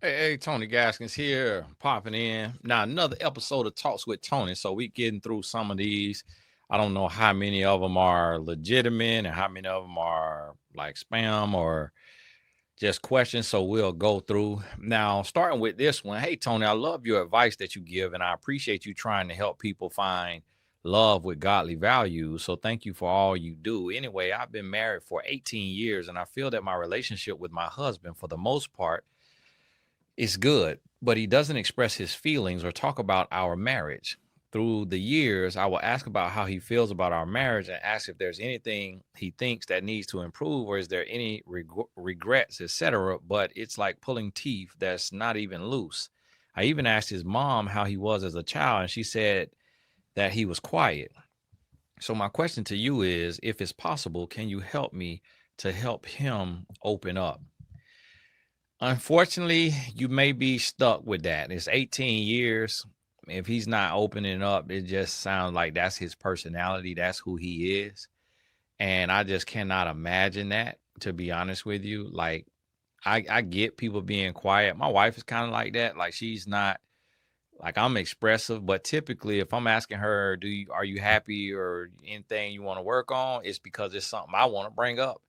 Hey, Tony Gaskins here, popping in. Now, another episode of Talks with Tony. So we getting through some of these. I don't know how many of them are legitimate and how many of them are like spam or just questions. So we'll go through. Now, starting with this one. Hey, Tony, I love your advice that you give, and I appreciate you trying to help people find love with godly values. So thank you for all you do. Anyway, I've been married for 18 years, and I feel that my relationship with my husband, for the most part, is good, but he doesn't express his feelings or talk about our marriage. Through the years, I will ask about how he feels about our marriage and ask if there's anything he thinks that needs to improve or is there any regrets, etc. But it's like pulling teeth that's not even loose. I even asked his mom how he was as a child, and she said that he was quiet. So, my question to you is if it's possible, can you help me to help him open up? Unfortunately, you may be stuck with that. It's 18 years. If he's not opening up, it just sounds like that's his personality. That's who he is. And I just cannot imagine that, to be honest with you. Like, I get people being quiet. My wife is kind of like that. Like, she's not like I'm expressive, but typically if I'm asking her, are you happy or anything you want to work on, it's because it's something I want to bring up.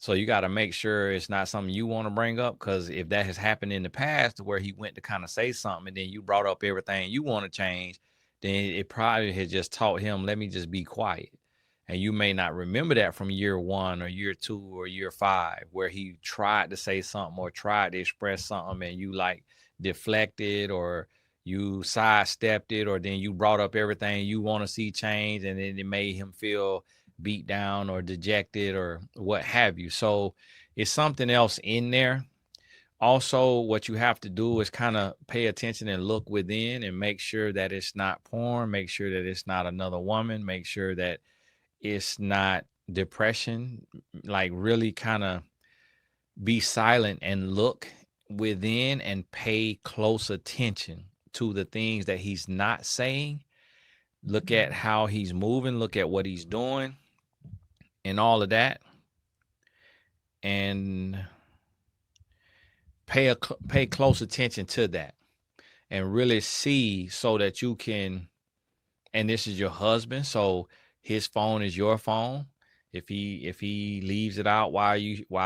So you got to make sure it's not something you want to bring up, because if that has happened in the past where he went to kind of say something and then you brought up everything you want to change, then it probably has just taught him, let me just be quiet. And you may not remember that from year one or year two or year five, where he tried to say something or tried to express something and you like deflected or you sidestepped it, or then you brought up everything you want to see change and then it made him feel beat down or dejected or what have you. So it's something else in there. Also, what you have to do is kind of pay attention and look within and make sure that it's not porn, make sure that it's not another woman, make sure that it's not depression. Like, really kind of be silent and look within and pay close attention to the things that he's not saying. Look at how he's moving, look at what he's doing, and all of that. And pay close attention to that and really see, so that you can, and this is your husband, so his phone is your phone. If he leaves it out while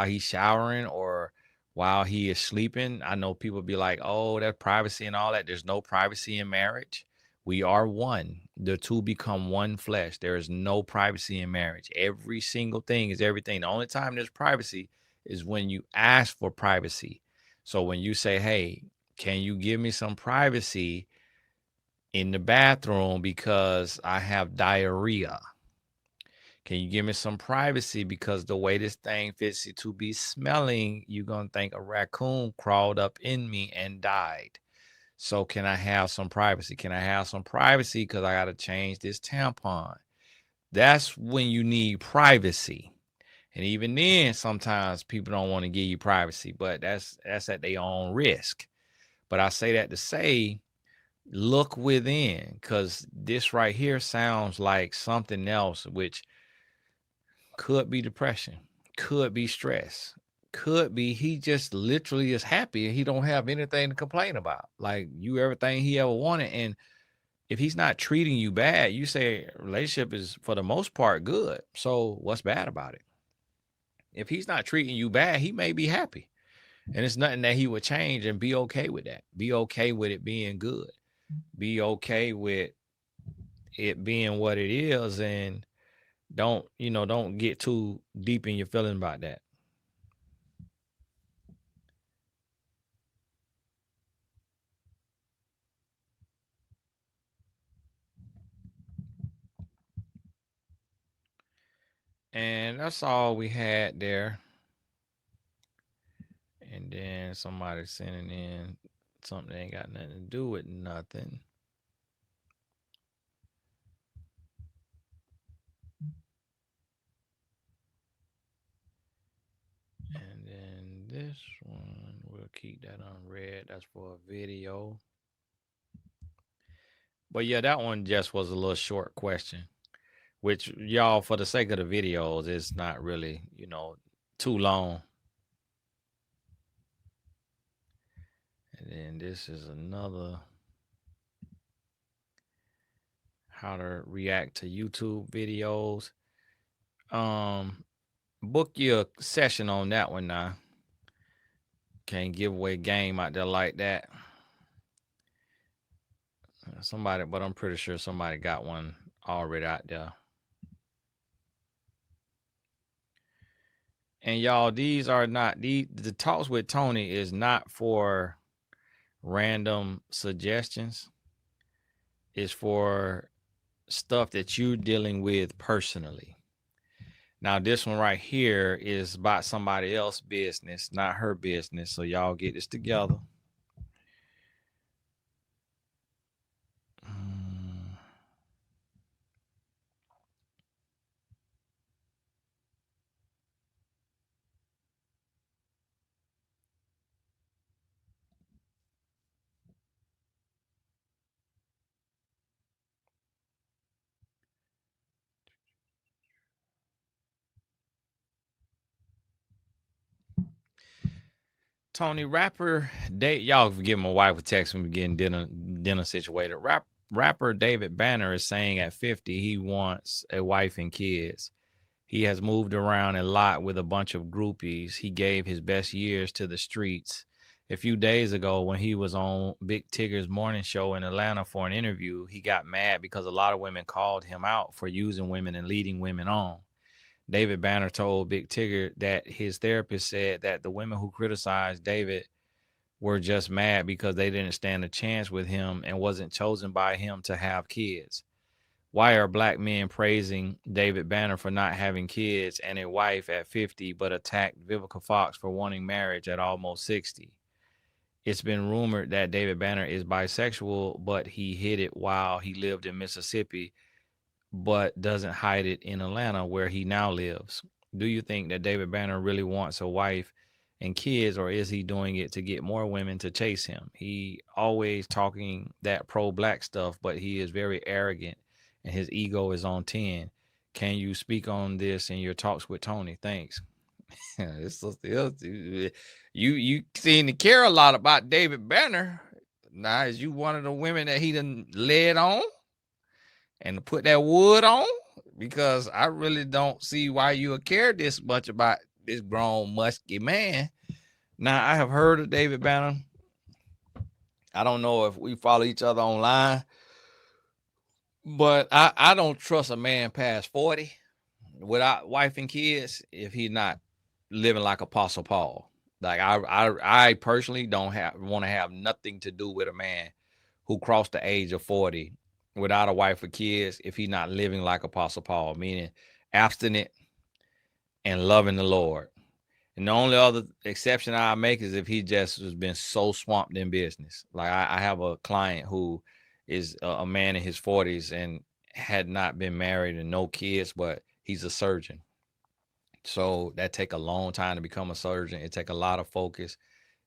he's showering or while he is sleeping, I know people be like, oh, that privacy and all that. There's no privacy in marriage. We are one. The two become one flesh. There is no privacy in marriage. Every single thing is everything. The only time there's privacy is when you ask for privacy. So when you say, hey, can you give me some privacy in the bathroom because I have diarrhea? Can you give me some privacy because the way this thing fits it to be smelling, you're going to think a raccoon crawled up in me and died. So can I have some privacy? Can I have some privacy because I got to change this tampon? That's when you need privacy. And even then, sometimes people don't want to give you privacy, but that's at their own risk. But I say that to say, look within, because this right here sounds like something else, which could be depression, could be stress, could be he just literally is happy and he don't have anything to complain about. Like, you everything he ever wanted. And if he's not treating you bad, you say relationship is for the most part good. So what's bad about it? If he's not treating you bad, he may be happy. And it's nothing that he would change, and be okay with that. Be okay with it being good. Be okay with it being what it is, and don't get too deep in your feeling about that. And that's all we had there. And then somebody sending in something that ain't got nothing to do with nothing. And then this one, we'll keep that unread. That's for a video. But yeah, that one just was a little short question, which, y'all, for the sake of the videos, it's not really, too long. And this is another how to react to YouTube videos. Book your session on that one now. Can't give away game out there like that. Somebody, but I'm pretty sure somebody got one already out there. And y'all, these are not the talks with Tony is not for random suggestions. It's for stuff that you're dealing with personally. Now, this one right here is about somebody else's business, not her business. So y'all get this together. Tony, rapper y'all forgive my wife with text when we getting dinner situated. Rapper David Banner is saying at 50 he wants a wife and kids. He has moved around a lot with a bunch of groupies. He gave his best years to the streets. A few days ago, when he was on Big Tigger's morning show in Atlanta for an interview, he got mad because a lot of women called him out for using women and leading women on. David Banner told Big Tigger that his therapist said that the women who criticized David were just mad because they didn't stand a chance with him and wasn't chosen by him to have kids. Why are black men praising David Banner for not having kids and a wife at 50, but attacked Vivica Fox for wanting marriage at almost 60? It's been rumored that David Banner is bisexual, but he hid it while he lived in Mississippi, but doesn't hide it in Atlanta, where he now lives. Do you think that David Banner really wants a wife and kids, or is he doing it to get more women to chase him? He always talking that pro-black stuff, but he is very arrogant and his ego is on 10. Can you speak on this in your talks with Tony? Thanks. It's you seem to care a lot about David Banner. Now, is you one of the women that he done led on and to put that wood on? Because I really don't see why you would care this much about this grown musky man. Now, I have heard of David Banner. I don't know if we follow each other online, but I don't trust a man past 40 without wife and kids if he's not living like Apostle Paul. Like I personally don't want to have nothing to do with a man who crossed the age of 40 without a wife or kids if he's not living like Apostle Paul, meaning abstinent and loving the Lord. And the only other exception I make is if he just has been so swamped in business. Like I have a client who is a man in his 40s and had not been married and no kids, but he's a surgeon. So that take a long time to become a surgeon. It take a lot of focus.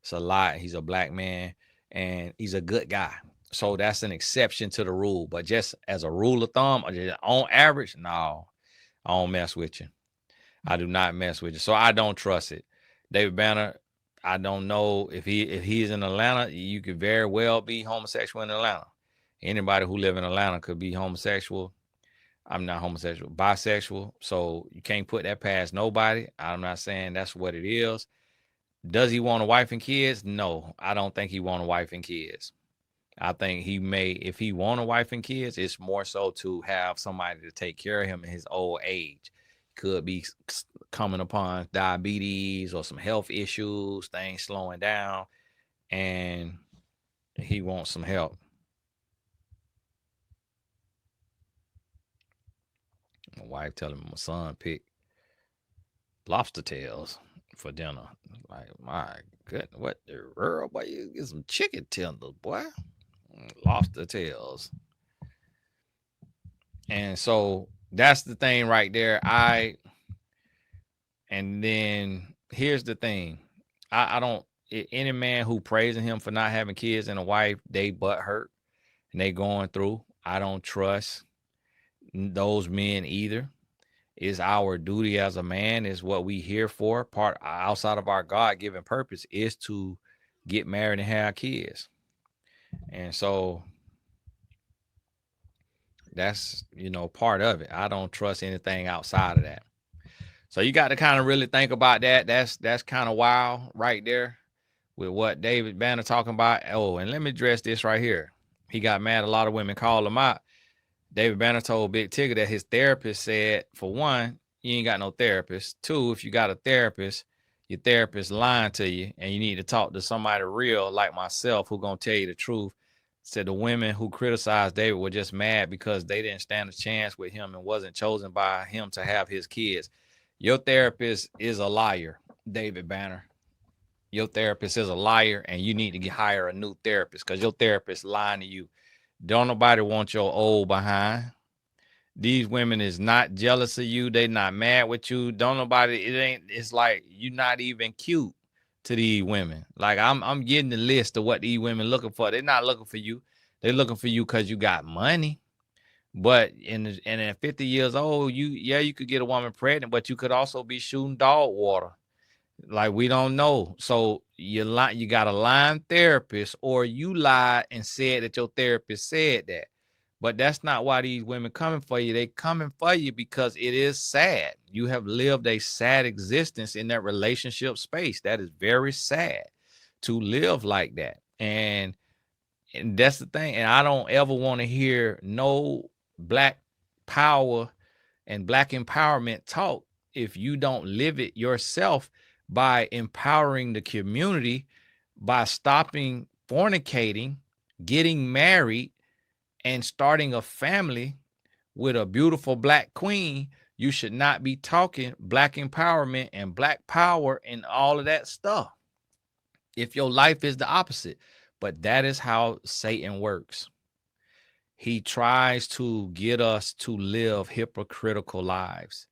It's a lot. He's a black man and he's a good guy. So that's an exception to the rule. But just as a rule of thumb, on average, no, I don't mess with you. I do not mess with you. So I don't trust it. David Banner, I don't know if he's in Atlanta, you could very well be homosexual in Atlanta. Anybody who live in Atlanta could be homosexual. I'm not homosexual, bisexual. So you can't put that past nobody. I'm not saying that's what it is. Does he want a wife and kids? No, I don't think he want a wife and kids. I think he may, if he want a wife and kids, it's more so to have somebody to take care of him in his old age. Could be coming upon diabetes or some health issues, things slowing down, and he wants some help. My wife telling my son pick lobster tails for dinner. Like, my goodness, what the world, boy? You get some chicken tenders, boy. Lobster tails. And so that's the thing right there. And then here's the thing. I don't, any man who praising him for not having kids and a wife, they butt hurt and they going through. I don't trust those men either. Is our duty as a man, is what we here for. Part outside of our God-given purpose is to get married and have kids. And so that's, part of it. I don't trust anything outside of that. So you got to kind of really think about that. That's kind of wild right there with what David Banner talking about. Oh, and let me address this right here. He got mad. A lot of women called him out. David Banner told Big Tigger that his therapist said, for one, you ain't got no therapist. Two, if you got a therapist, your therapist lying to you, and you need to talk to somebody real like myself who gonna tell you the truth. Said the women who criticized David were just mad because they didn't stand a chance with him and wasn't chosen by him to have his kids. Your therapist is a liar, David Banner. Your therapist is a liar, and you need to hire a new therapist because your therapist lying to you. Don't nobody want your old behind. These women is not jealous of you. They not mad with you. Don't nobody, it's like you're not even cute to these women. Like I'm getting the list of what these women looking for. They're not looking for you. They're looking for you because you got money. But at 50 years old, you could get a woman pregnant, but you could also be shooting dog water. Like we don't know. So you got a lying therapist, or you lied and said that your therapist said that. But that's not why these women coming for you. They coming for you because it is sad. You have lived a sad existence in that relationship space. That is very sad to live like that. And that's the thing. And I don't ever want to hear no black power and black empowerment talk if you don't live it yourself by empowering the community, by stopping fornicating, getting married, and starting a family with a beautiful black queen. You should not be talking black empowerment and black power and all of that stuff if your life is the opposite. But that is how Satan works. He tries to get us to live hypocritical lives.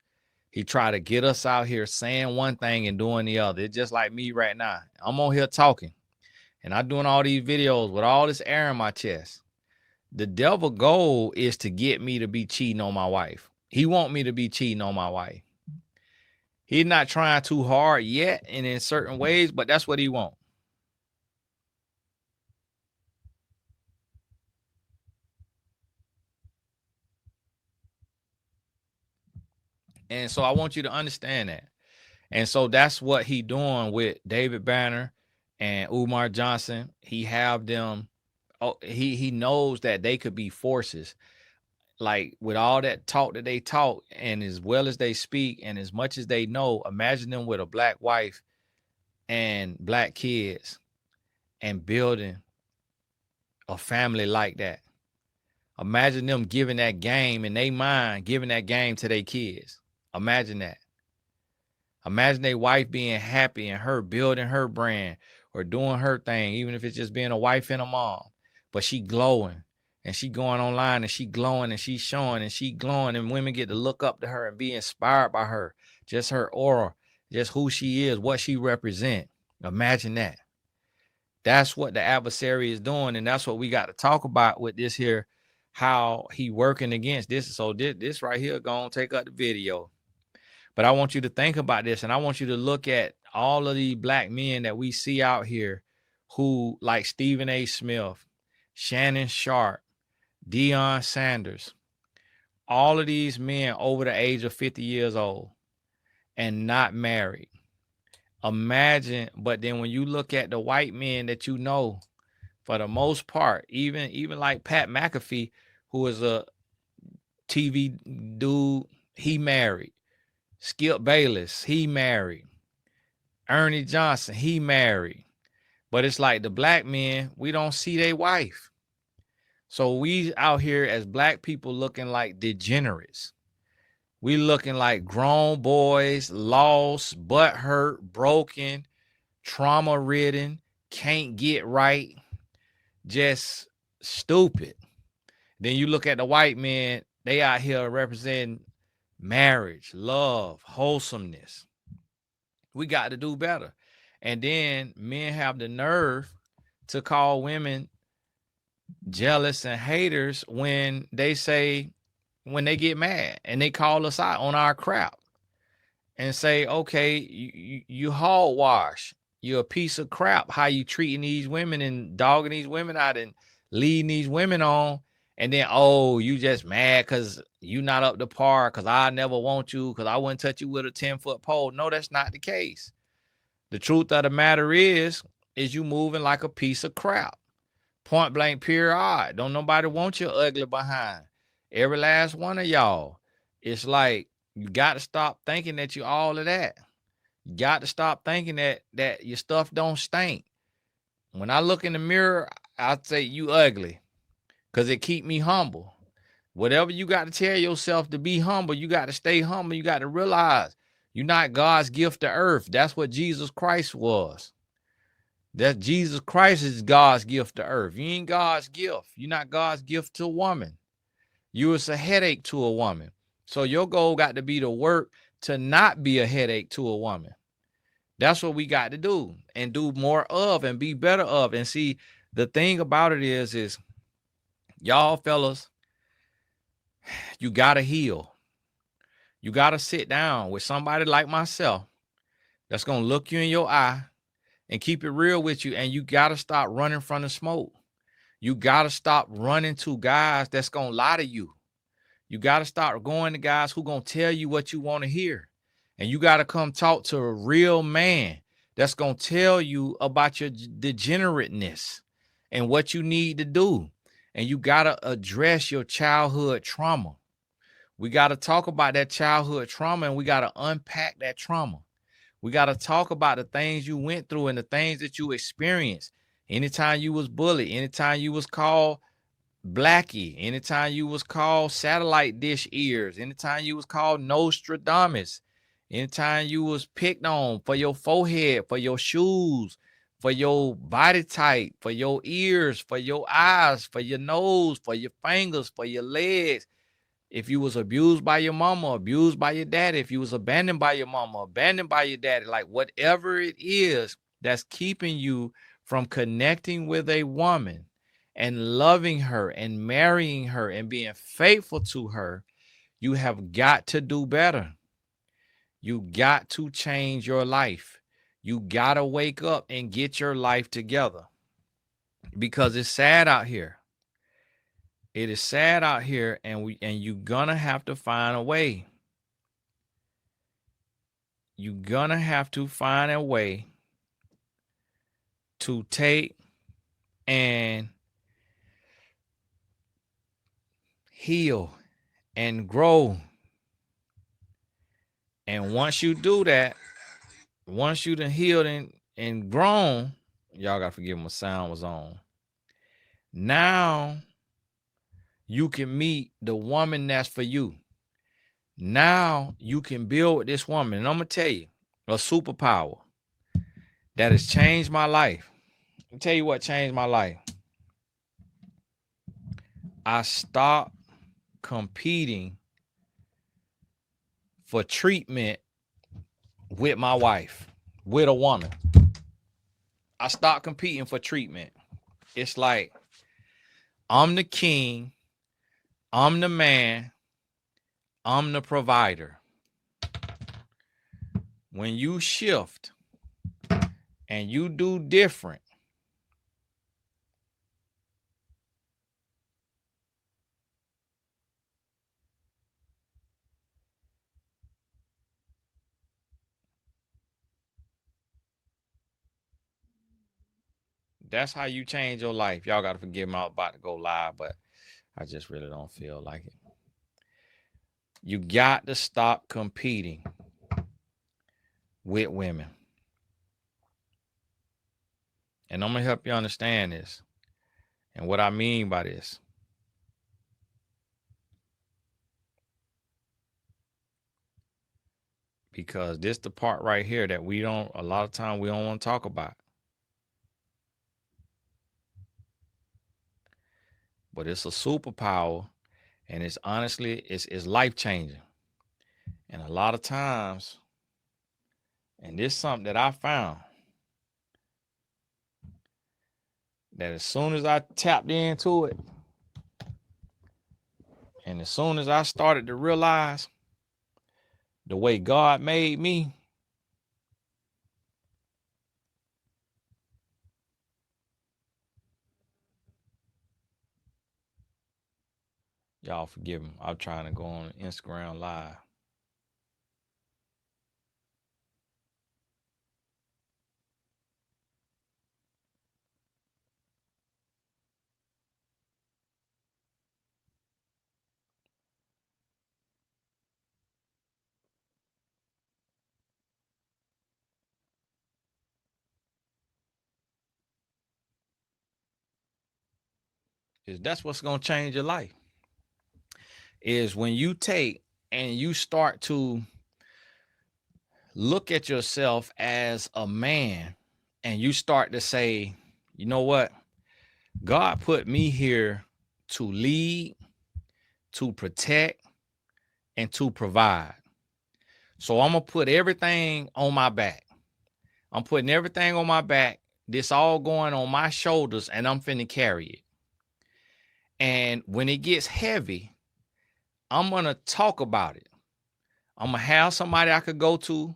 He tried to get us out here saying one thing and doing the other. It's just like me right now. I'm on here talking and I'm doing all these videos with all this air in my chest. The devil goal is to get me to be cheating on my wife. He want me to be cheating on my wife. He's not trying too hard yet and in certain ways, but that's what he want. And so I want you to understand that. And so that's what he doing with David Banner and Umar Johnson. He have them. Oh, he knows that they could be forces. Like with all that talk that they talk, and as well as they speak, and as much as they know, imagine them with a black wife and black kids and building a family like that. Imagine them giving that game in their mind, giving that game to their kids. Imagine that. Imagine their wife being happy and her building her brand or doing her thing, even if it's just being a wife and a mom. But she glowing and she going online and she glowing and she showing and she glowing, and women get to look up to her and be inspired by her. Just her aura, just who she is, what she represent. Imagine that. That's what the adversary is doing, and that's what we got to talk about with this here, how he working against this. So this right here gonna take up the video. But I want you to think about this, and I want you to look at all of the black men that we see out here who, like Stephen A. Smith, Shannon Sharp, Deion Sanders, all of these men over the age of 50 years old and not married. Imagine, but then when you look at the white men that you know, for the most part, even like Pat McAfee, who is a TV dude, he married. Skip Bayless, he married. Ernie Johnson, he married. But it's like the black men, we don't see their wife. So we out here as black people looking like degenerates. We looking like grown boys, lost, butthurt, broken, trauma-ridden, can't get right, just stupid. Then you look at the white men, they out here representing marriage, love, wholesomeness. We got to do better. And then men have the nerve to call women jealous and haters when they say, when they get mad and they call us out on our crap and say, okay, you hogwash. You're a piece of crap. How you treating these women and dogging these women out and leading these women on. And then, oh, you just mad because you not up to par because I never want you because I wouldn't touch you with a 10-foot pole. No, that's not the case. The truth of the matter is you moving like a piece of crap. Point blank, period. Don't nobody want your ugly behind. Every last one of y'all. It's like you got to stop thinking that you all of that. You got to stop thinking that your stuff don't stink. When I look in the mirror, I say you ugly because it keep me humble. Whatever you got to tell yourself to be humble, you got to stay humble. You got to realize you're not God's gift to earth. That's what Jesus Christ was. That Jesus Christ is God's gift to earth. You ain't God's gift. You're not God's gift to a woman. You was a headache to a woman. So your goal got to be to work to not be a headache to a woman. That's what we got to do and do more of and be better of. And see, the thing about it is y'all fellas, you got to heal. You got to sit down with somebody like myself that's going to look you in your eye and keep it real with you. And you got to stop running from the smoke. You got to stop running to guys that's going to lie to you. You got to start going to guys who going to tell you what you want to hear. And you got to come talk to a real man that's going to tell you about your degenerateness and what you need to do. And you got to address your childhood trauma. We got to talk about that childhood trauma and we got to unpack that trauma. We got to talk about the things you went through and the things that you experienced. Anytime you was bullied, anytime you was called Blackie, anytime you was called satellite dish ears, anytime you was called Nostradamus, anytime you was picked on for your forehead, for your shoes, for your body type, for your ears, for your eyes, for your nose, for your fingers, for your legs. If you was abused by your mama, abused by your daddy, if you was abandoned by your mama, abandoned by your daddy, like whatever it is that's keeping you from connecting with a woman and loving her and marrying her and being faithful to her, you have got to do better. You got to change your life. You got to wake up and get your life together because it's sad out here. It is sad out here, and you're gonna have to find a way. You're gonna have to find a way to take and heal and grow. And once you do that, once you done healed and grown, y'all gotta forgive me, my sound was on. Now you can meet the woman that's for you. Now you can build with this woman. And I'm gonna tell you, a superpower that has changed my life. I'll tell you what changed my life. I stopped competing for treatment with my wife, with a woman. I stopped competing for treatment. It's like I'm the king, I'm the man, I'm the provider. When you shift and you do different, that's how you change your life. Y'all got to forgive me, I'm about to go live, but I just really don't feel like it. You got to stop competing with women. And I'm going to help you understand this and what I mean by this. Because this the part right here that a lot of time we don't want to talk about. But it's a superpower, and it's honestly, it's life-changing. And a lot of times, and this is something that I found, that as soon as I tapped into it, and as soon as I started to realize the way God made me, Y'all forgive me. I'm trying to go on Instagram Live. That's what's gonna change your life. Is when you take and you start to look at yourself as a man and you start to say, you know what? God put me here to lead, to protect, and to provide. So I'm gonna put everything on my back. I'm putting everything on my back. This all going on my shoulders, and I'm finna carry it. And when it gets heavy, I'm gonna talk about it. I'm gonna have somebody I could go to,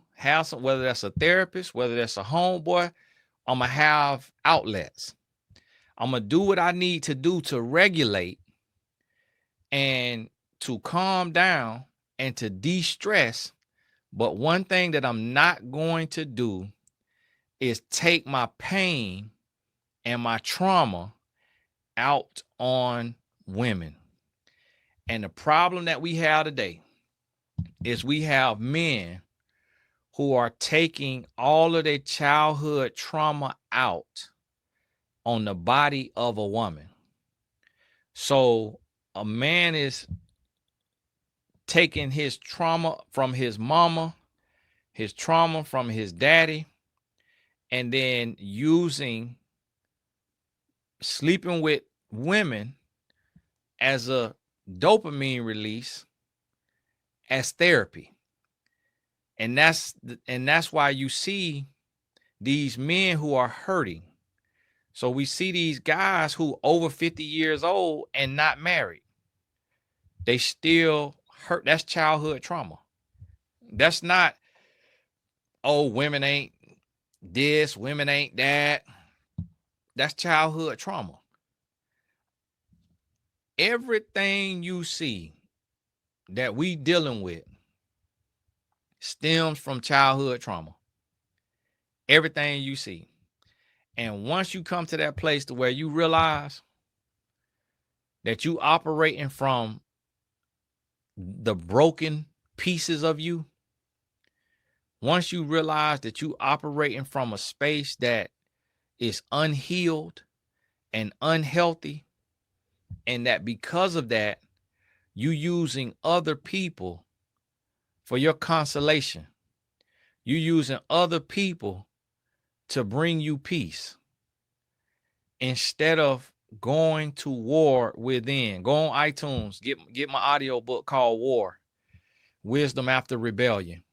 whether that's a therapist, whether that's a homeboy. I'm gonna have outlets. I'm gonna do what I need to do to regulate and to calm down and to de-stress. But one thing that I'm not going to do is take my pain and my trauma out on women. And the problem that we have today is we have men who are taking all of their childhood trauma out on the body of a woman. So a man is taking his trauma from his mama, his trauma from his daddy, and then using sleeping with women as a dopamine release, as therapy. And that's why you see these men who are hurting. So we see these guys who over 50 years old and not married. They still hurt. That's childhood trauma. That's not, oh, women ain't this, women ain't that. That's childhood trauma. Everything you see that we dealing with stems from childhood trauma. Everything you see. And once you come to that place to where you realize that you operating from the broken pieces of you, once you realize that you operating from a space that is unhealed and unhealthy, and that because of that, you using other people for your consolation, you using other people to bring you peace, instead of going to war within. Go on iTunes, get my audio book called War, Wisdom After Rebellion.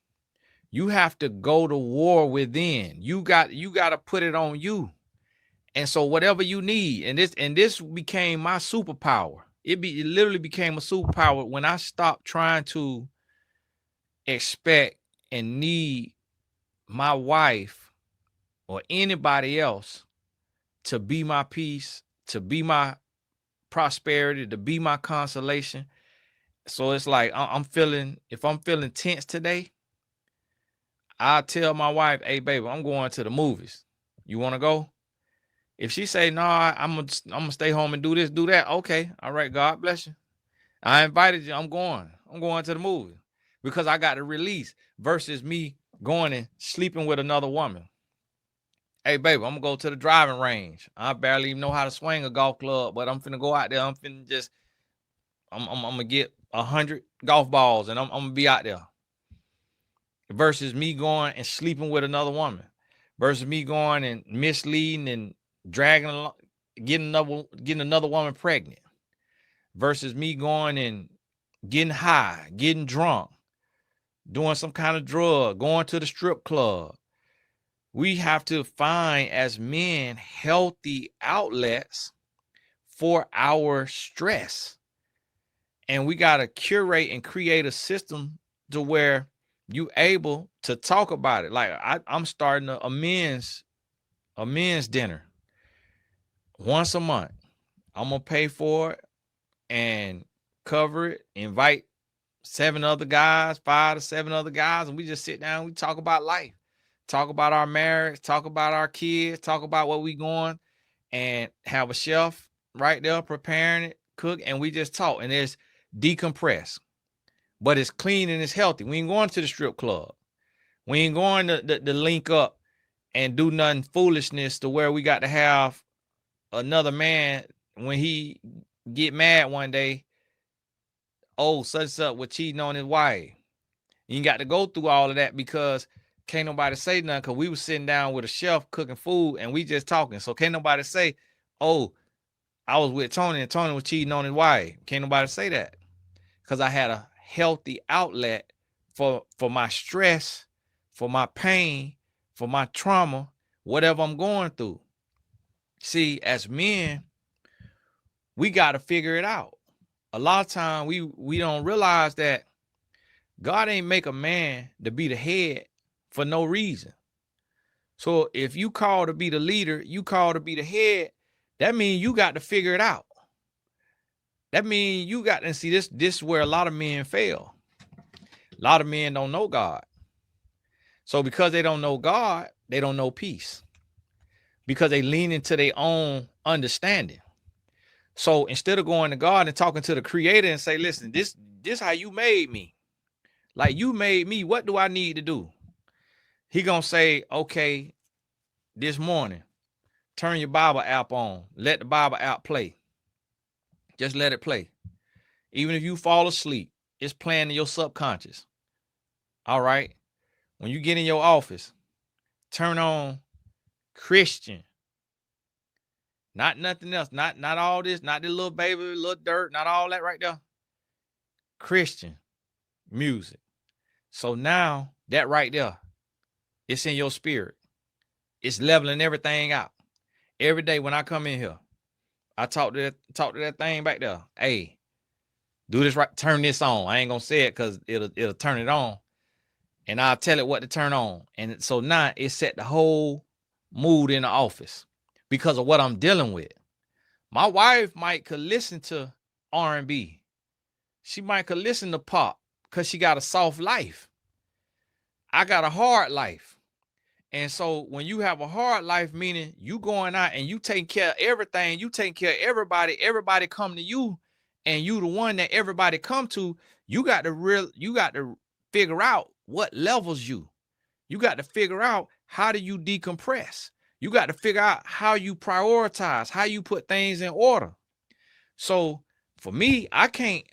You have to go to war within. You got to put it on you. And so whatever you need, and this became my superpower. It literally became a superpower when I stopped trying to expect and need my wife or anybody else to be my peace, to be my prosperity, to be my consolation. So it's like if I'm feeling tense today, I tell my wife, "Hey, baby, I'm going to the movies. You want to go?" If she say, "No, I'm gonna stay home and do this, do that," okay, all right, God bless you. I invited you. I'm going. I'm going to the movie because I got to release versus me going and sleeping with another woman. Hey, baby, I'm gonna go to the driving range. I barely even know how to swing a golf club, but I'm finna go out there. I'm gonna get 100 golf balls and I'm gonna be out there. Versus me going and sleeping with another woman. Versus me going and misleading and dragging along, getting another woman pregnant. Versus me going and getting high, getting drunk, doing some kind of drug, going to the strip club. We have to find, as men, healthy outlets for our stress. And we got to curate and create a system to where you able to talk about it. Like I'm starting a men's dinner once a month. I'm gonna pay for it, and cover it, invite 7 other guys, 5 to 7 other guys, and we just sit down, we talk about life, talk about our marriage, talk about our kids, talk about what we going, and have a chef right there preparing it, cook, and we just talk, and it's decompress. But it's clean and it's healthy. We ain't going to the strip club. We ain't going to link up and do nothing foolishness to where we got to have another man when he get mad one day, oh, such up with cheating on his wife. You ain't got to go through all of that because can't nobody say nothing, because we was sitting down with a chef cooking food and we just talking. So can't nobody say, oh, I was with Tony and Tony was cheating on his wife. Can't nobody say that, because I had a healthy outlet for my stress, for my pain, for my trauma, whatever I'm going through. See, as men, we got to figure it out. A lot of time we don't realize that God ain't make a man to be the head for no reason. So if you call to be the leader, you call to be the head, that means you got to figure it out. That means you got to see this is where a lot of men fail. A lot of men don't know God. So because they don't know God, they don't know peace. Because they lean into their own understanding. So instead of going to God and talking to the creator and say, listen, this how you made me. Like, you made me, what do I need to do? He gonna say, okay, this morning, turn your Bible app on. Let the Bible app play. Just let it play. Even if you fall asleep, it's playing in your subconscious. All right. When you get in your office, turn on Christian. Not nothing else. Not all this. Not the little baby, little dirt. Not all that right there. Christian music. So now that right there, it's in your spirit. It's leveling everything out. Every day when I come in here, I talk to that thing back there. Hey, do this right. Turn this on. I ain't gonna say it because it'll turn it on, and I'll tell it what to turn on. And so now it set the whole mood in the office because of what I'm dealing with. My wife could listen to R&B. She could listen to pop because she got a soft life. I got a hard life. And so when you have a hard life, meaning you going out and you taking care of everything, you taking care of everybody come to you, and you the one that everybody come to, you got to figure out what levels you. You got to figure out how do you decompress. You got to figure out how you prioritize, how you put things in order. So for me, I can't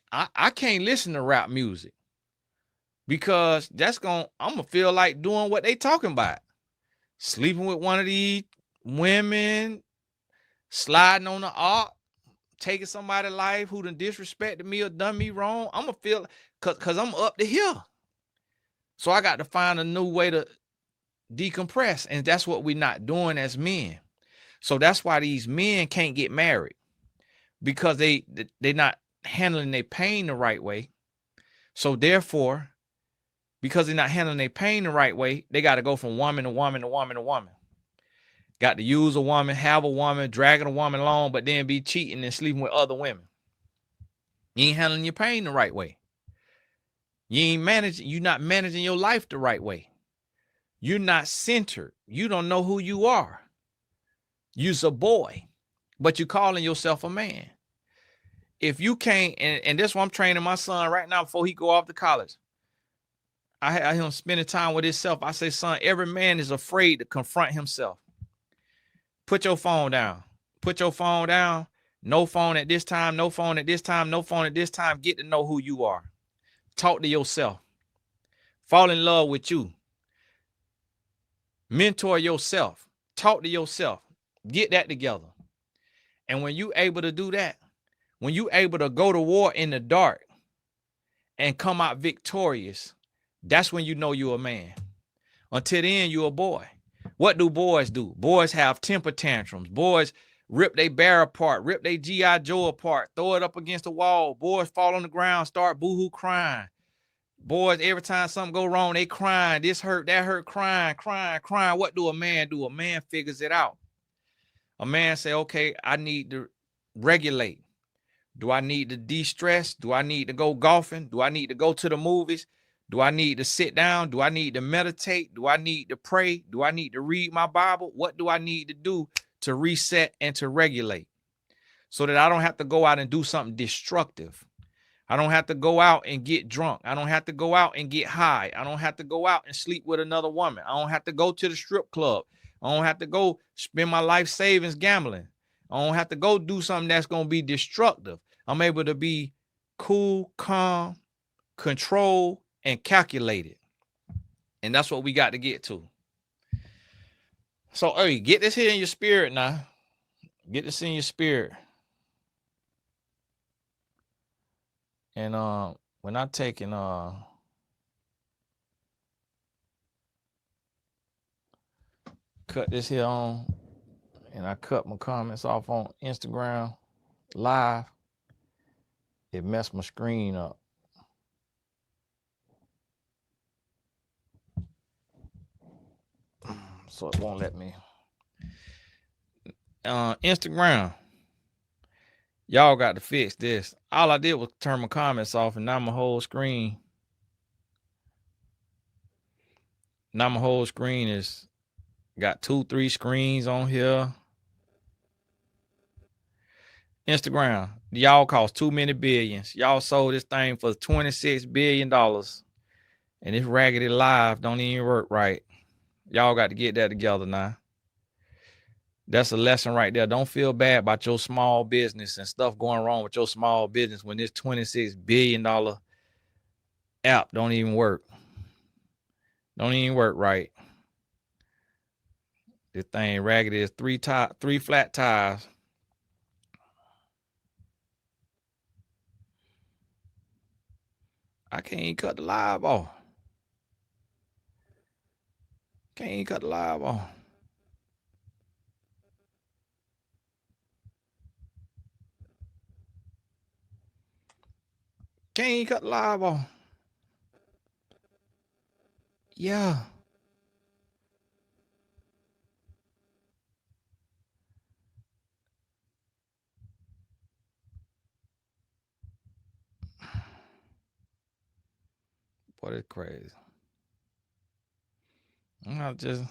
listen to rap music because I'm gonna feel like doing what they talking about. Sleeping with one of these women, sliding on the ark, taking somebody's life who done disrespected me or done me wrong. I'm gonna feel cause I'm up to here. So I got to find a new way to decompress. And that's what we're not doing as men. So that's why these men can't get married, because they're not handling their pain the right way. So therefore, because they're not handling their pain the right way, they got to go from woman to woman to woman to woman. Got to use a woman, have a woman, dragging a woman along, but then be cheating and sleeping with other women. You ain't handling your pain the right way. You're not managing your life the right way. You're not centered. You don't know who you are. You're a boy, but you're calling yourself a man. If you can't, and this is what I'm training my son right now before he go off to college. I had him spending time with himself. I say, son, every man is afraid to confront himself. Put your phone down. Put your phone down. No phone at this time. No phone at this time. No phone at this time. Get to know who you are. Talk to yourself. Fall in love with you. Mentor yourself. Talk to yourself. Get that together. And when you able to do that, when you able to go to war in the dark and come out victorious, that's when you know you're a man. Until then, you're a boy. What do? Boys have temper tantrums. Boys rip their bear apart, rip their G.I. Joe apart, throw it up against the wall. Boys fall on the ground, start boohoo crying. Boys, every time something go wrong, they crying. This hurt, that hurt, crying. What do? A man figures it out. A man say, okay, I need to regulate. Do I need to de-stress? Do I need to go golfing? Do I need to go to the movies? Do I need to sit down? Do I need to meditate? Do I need to pray? Do I need to read my Bible? What do I need to do to reset and to regulate so that I don't have to go out and do something destructive? I don't have to go out and get drunk. I don't have to go out and get high. I don't have to go out and sleep with another woman. I don't have to go to the strip club. I don't have to go spend my life savings gambling. I don't have to go do something that's going to be destructive. I'm able to be cool, calm, controlled, and calculated. And that's what we got to get to. So, hey, get this here in your spirit now. Get this in your spirit. And when I taking cut this here on, and I cut my comments off on Instagram live, it messed my screen up. So it won't let me. Instagram, y'all got to fix this. All I did was turn my comments off, and now my whole screen is got 2-3 screens on here. Instagram, y'all cost too many billions. Y'all sold this thing for $26 billion. And this raggedy live don't even work right. Y'all got to get that together now. That's a lesson right there. Don't feel bad about your small business and stuff going wrong with your small business when this $26 billion app don't even work. Don't even work right. This thing raggedy is three flat tires. I can't even cut the live off. Can't even cut the live off. Can't even cut the live off. Yeah. Boy, that's crazy. I just...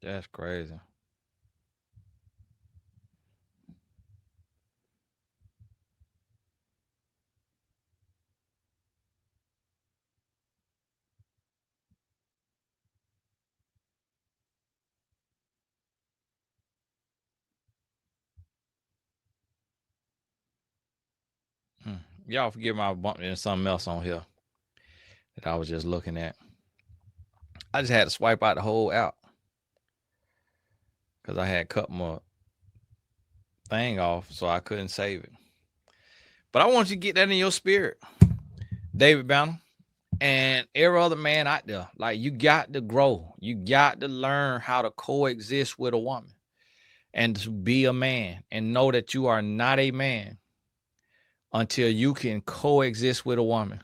That's crazy. Y'all forgive me, I bumped into something else on here that I was just looking at. I just had to swipe out the whole app because I had cut my thing off, so I couldn't save it. But I want you to get that in your spirit, David Banner, and every other man out there. Like, you got to grow. You got to learn how to coexist with a woman and to be a man and know that you are not a man until you can coexist with a woman,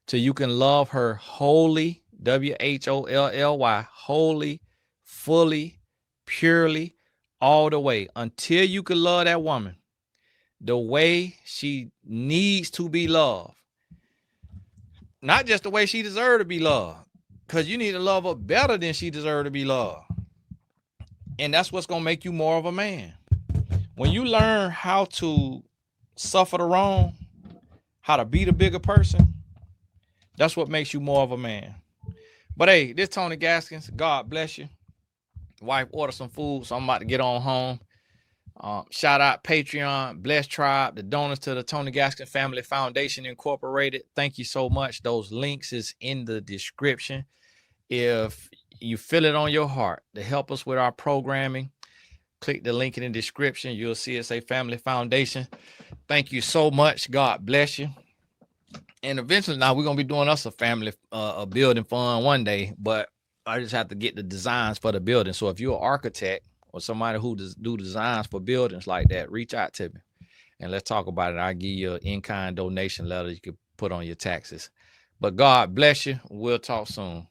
till you can love her wholly, WHOLLY, wholly, fully, purely, all the way, until you can love that woman the way she needs to be loved. Not just the way she deserves to be loved, because you need to love her better than she deserves to be loved. And that's what's going to make you more of a man. When you learn how to suffer the wrong, how to be the bigger person, that's what makes you more of a man. But hey, this Tony Gaskins, God bless you. Wife ordered some food, so I'm about to get on home. Shout out Patreon, Blessed Tribe, the donors to the Tony Gaskins Family Foundation Incorporated. Thank you so much. Those links is in the description. If you feel it on your heart to help us with our programming, click the link in the description. You'll see it say Family Foundation. Thank you so much. God bless you. And eventually now we're going to be doing us a family a building fund one day, but I just have to get the designs for the building. So if you're an architect or somebody who do designs for buildings like that, reach out to me and let's talk about it. I'll give you an in-kind donation letter you could put on your taxes. But God bless you. We'll talk soon.